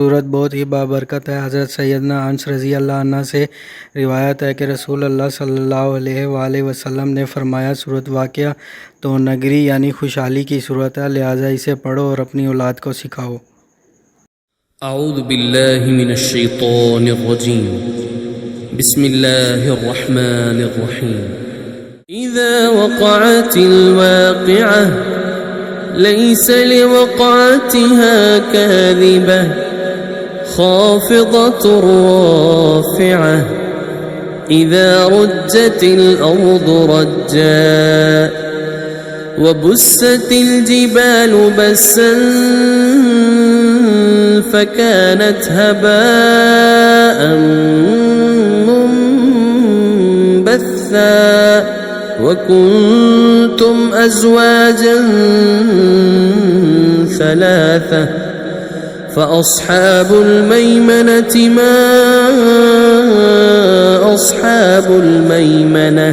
सूरत बहुत ही बाबरकत है। हज़रत सैयदना अनस रज़ी अल्लाह अन्हा से रिवायत है कि रसूल अल्लाह सल्लल्लाहु अलैहि वसल्लम ने फरमाया, सूरत वाक़या तो नगरी यानी खुशहाली की सूरत है, लिहाजा इसे पढ़ो और अपनी औलाद को सिखाओ। अऊज़ु बिल्लाहि मिनश शैतानिर रजीम। बिस्मिल्लाहिर रहमानिर रहीम। इज़ा वक़अतिल वाक़िअह लैसा लिवक़अतिहा काज़िबह खाफ़िज़तुर राफ़िअह इज़ा रुज्जतिल अर्ज़ु रज्जा वबुस्सतिल जिबालु बस्सन फकानत हबाअन मुंबस्सा वकुंतुम अज़वाजन सलासा फ़अस्हाबुल मैमनति मा अस्हाबुल मैमनह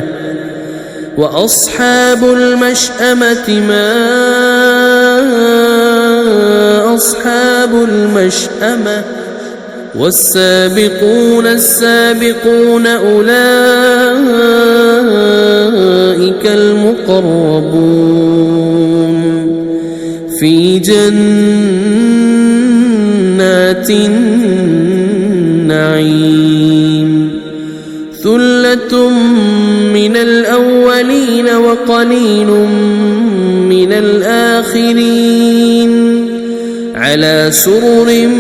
वअस्हाबुल मशअमति मा अस्हाबुल मशअमह वस्साबिकून अस्साबिकून उलाइकल मुक़र्रबून फ़ी जन्नातिन नईम थुल्लतुम मिनल अव्वलीन वक़लीलुम मिनल आखिरीन अला सुरुरिन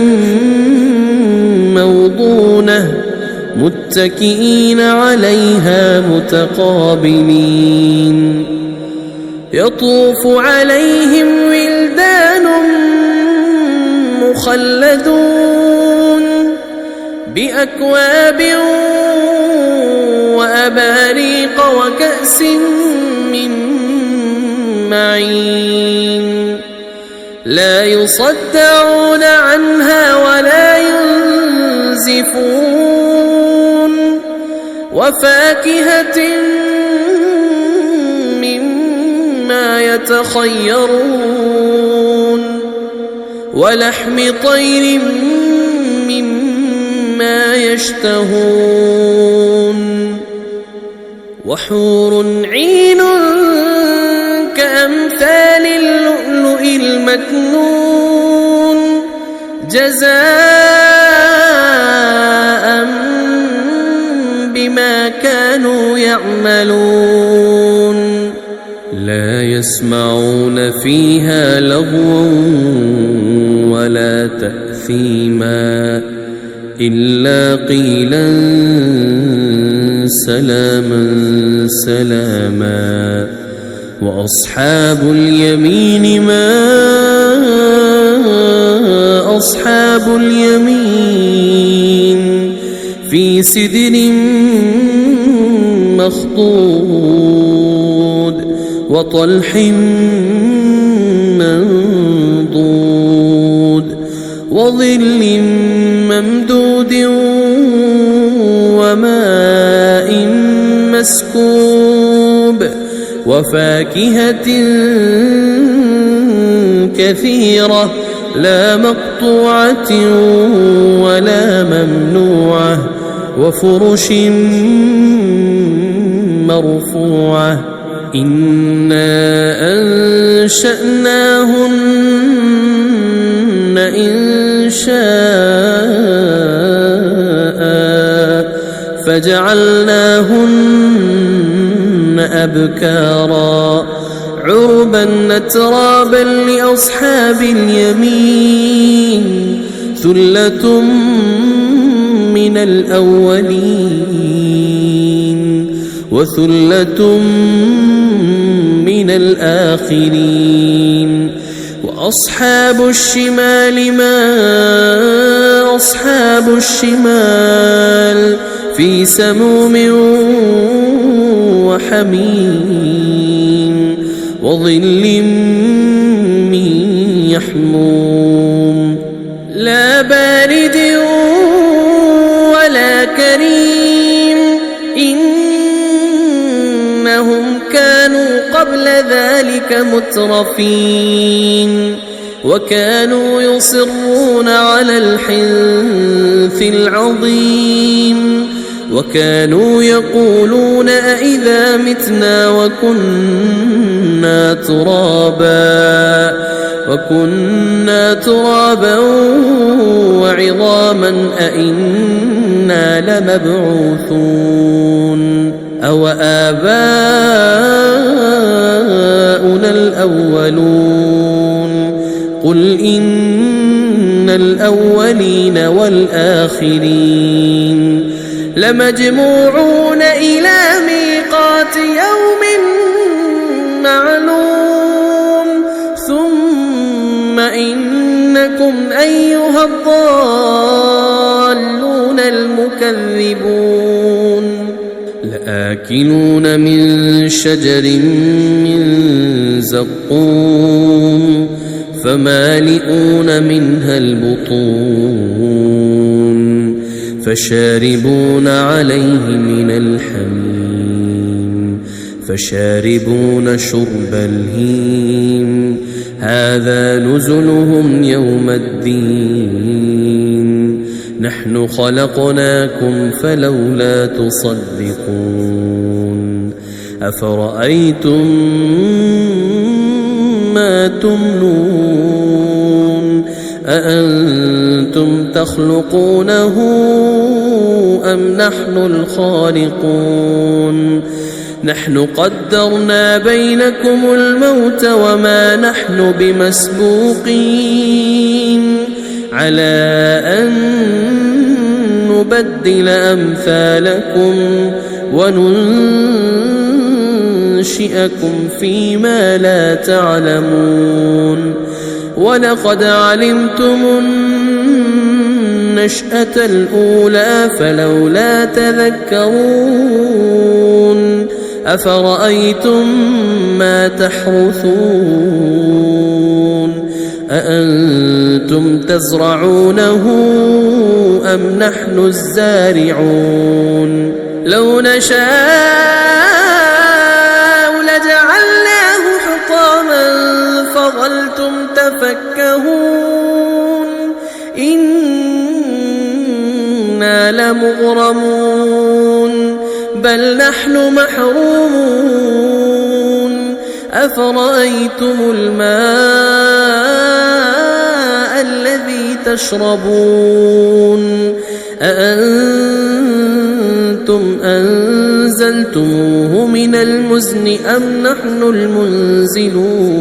मौदूनह मुत्तकिईन अलैहा मुतक़ाबिलीन यतूफ़ु अलैहिम विल्दानुम मुख़ल्लदून बिअक्वाबिन वअबारीक़ वकअसिन मिन मईन ला युصدعون عنها ولا ينزفون وفاكهة مما يتخيرون ولحم طير مما يشتهون وحور عين كأمثال اللؤلؤ المكنون جزاء بما كانوا يعملون لا يسمعون فيها لغوا ولا تأثيما إلا قيلا سلاما سلاما وأصحاب اليمين ما أصحاب اليمين في سدر مخضود وطلح منضود وظل ممدود وماء مسكوب وفاكهة كثيرة لا مقطوعة ولا ممنوعة وفرش مرفوعة إنا أنشأناهن إنشاء فجعلناهن أبكارا عربا أترابا لأصحاب اليمين ثلة من الأولين وثلة من الآخرين وأصحاب الشمال ما أصحاب الشمال في سموم وحميم وظل من يحموم لا بارد ولا كريم إنهم كانوا قبل ذلك مترفين وكانوا يصرون على الحنث العظيم وكانوا يقولون أإذا متنا وكنا ترابا وعظاما أإنا لمبعوثون أو آباؤنا الأولون قل إن الأولين والآخرين لمجموعون إلى ميقات يوم معلوم ثم إنكم أيها الضالون المكذبون لآكلون من شجر من زقوم فمالئون منها البطون فشاربون عليه من الحميم فشاربون شرب الهيم هذا نزلهم يوم الدين نحن خلقناكم فلولا تصدقون أفرأيتم ما تمنون أأنتم تخلقونه أم نحن الخالقون نحن قدرنا بينكم الموت وما نحن بمسبوقين على أن نبدل أمثالكم وننشئكم فيما لا تعلمون ولقد علمتم النشأة الأولى فلولا تذكرون أفرأيتم ما تحرثون أأنتم تزرعونه أم نحن الزارعون لو نشاء لجعلناه حطاما فظلتم تفكهون إنا لمغرمون بل نحن محرومون أفرأيتم الماء الذي تشربون أأنتم أنزلتموه من المزن أم نحن المنزلون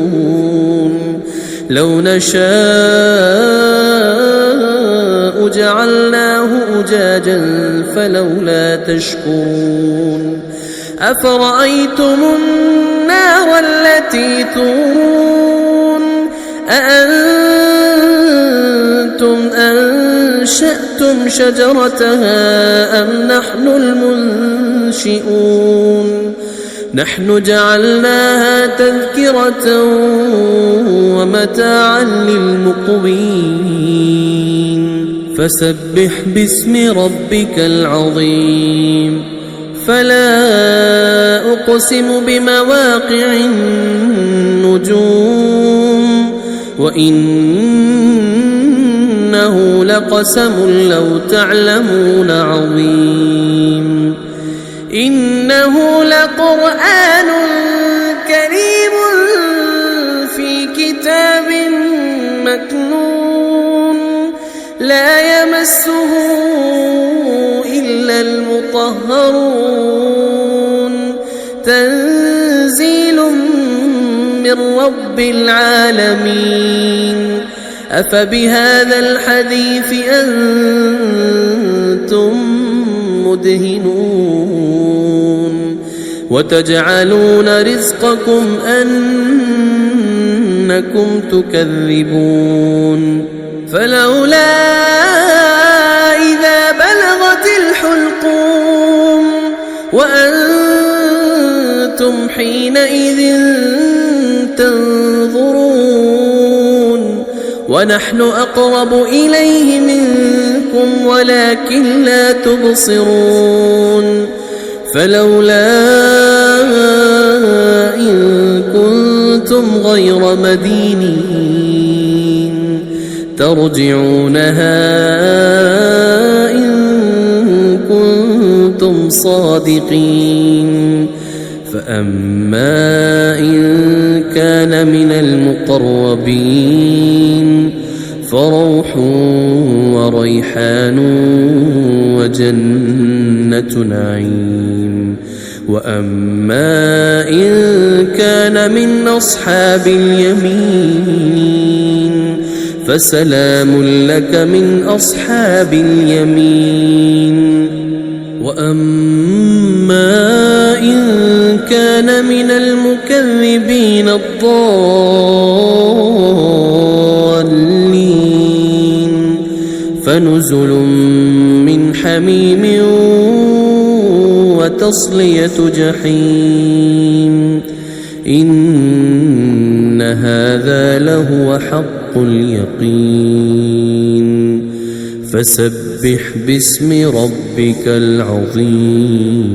لو نشاء جعلناه أجاجا فلولا تشكرون أفرأيتم النار التي تورون أأنتم أنشأتم شجرتها أم نحن المنشئون نحن جعلناها تذكرة ومتاعا للمقوين فسبح باسم ربك العظيم فلا أقسم بمواقع النجوم وإنه لقسم لو تعلمون عظيم إنه لقرآن كريم في كتاب مكنون لا يمسه إلا المطهرون تنزيل من رب العالمين أفبهذا الحديث أنتم مدهنون وتجعلون رزقكم أنكم تكذبون فلولا إذا بلغت الحلقوم وأنتم حينئذ تنظرون ونحن أقرب إليه منكم ولكن لا تبصرون فلولا إن كنتم غير مدينين ترجعونها إن كنتم صادقين فأما إن كان من المقربين فروح وريحان وجنة نعيم وأما إن كان من أصحاب اليمين فسلام لك من أصحاب اليمين وأما إن كان من المكذبين الضالين فنزل من حميم وتصلية جحيم إن هذا لهو حق اليقين فسبح باسم ربك العظيم